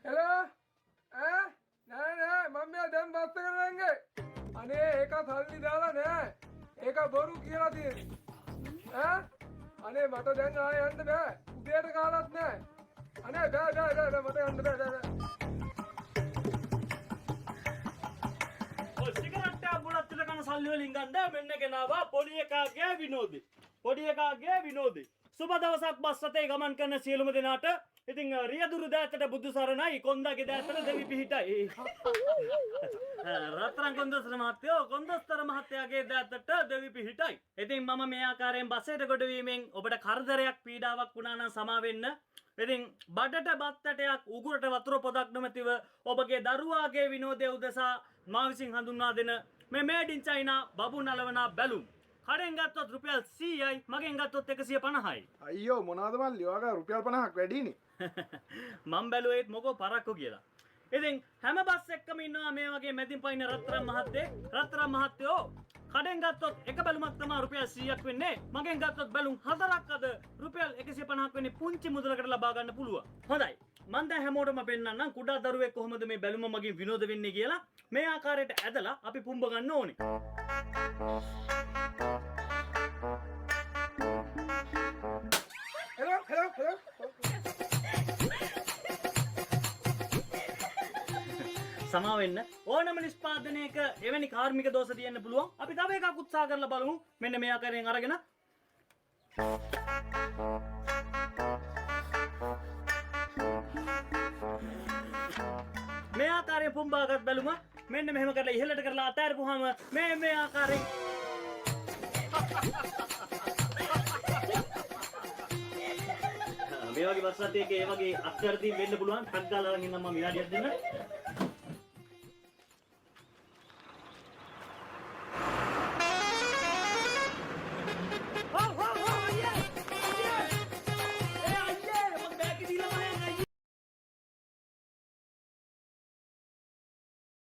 hello नाही नाही mummy दम बस्त करेंगे आणि एका थाली द्याला नाही एका बरू केला ती आणि मट देंग अंड बे उद्या कालात नाही आणि बे बे बे मट अंड बे बे सिगरेट बुडत तिलकන සල්ලි වලින් ගන්න මෙන්න ගෙනාවා පොඩි එකාගේ විනෝදේ පොඩි එකාගේ විනෝදේ සුබ දවසක් බස් රථේ ගමන් කරන සියලුම දෙනාට ඉතින් රියදුරු දෑතට බුදු සරණයි කොන්දගේ දෑතට දෙවි පිහිටයි රත්තරන් කොන්දස්තර මහත්තයෝ කොන්දස්තර මහත්තයාගේ දෑතට දෙවි පිහිටයි ඉතින් මම මේ ආකාරයෙන් බසයට ගොඩවීමෙන් ඔබට කරදරයක් පීඩාවක් වුණා නම් සමා වෙන්න ඉතින් බඩට බත් ඇටයක් උගුරට වතුර පොදක් නොමැතිව ඔබගේ දරුවාගේ විනෝදය උදෙසා මා විසින් හඳුන්වා දෙන මේ මේඩ් ඉන් චයිනා බබු නලවන බැලුම් කඩෙන් ගත්තොත් රුපියල් 100යි මගෙන් ගත්තොත් 150යි අයියෝ මොනවද මල්ලි ඔයාගේ රුපියල් 50ක් වැඩිනේ මම බැලුවේත් මොකෝ පරක්කු කියලා ඉතින් හැම බස් එකකම ඉන්නවා මේ වගේ මැදින් පයින් රත්තරන් මහත්තයෝ කඩෙන් ගත්තොත් එක බැලුමක් තමයි රුපියල් 100ක් වෙන්නේ මගෙන් ගත්තොත් බැලුම් 4ක් අද රුපියල් 150ක් වෙන්නේ පුංචි මුදලකට ලබා ගන්න පුළුවන් හොඳයි මම දැන් හැමෝටම පෙන්නන්නම් කුඩා දරුවෙක් කොහොමද මේ බැලුම මගින් විනෝද වෙන්නේ කියලා මේ ආකාරයට ඇදලා අපි පුම්බ ගන්න ඕනේ හෙලෝ සමා වෙන්න ඕනම නිෂ්පාදනයක එවැනි කාර්මික දෝෂ තියෙන්න පුළුවන් අපි තව එකක් උත්සාහ කරලා බලමු මෙන්න මේ ආකාරයෙන් අරගෙන මේ ආකාරයෙන් පුම්බාගත් බැලුම මෙන්න මෙහෙම කරලා ඉහළට කරලා අතෑරපුවාම මේ ආකාරයෙන් මේ වගේ බස් රථයක ඒ වගේ අත්‍යර්ථී වෙන්න පුළුවන් ටක් ගාලා අරන් ඉන්නම් මම විනාඩියක් දෙන්න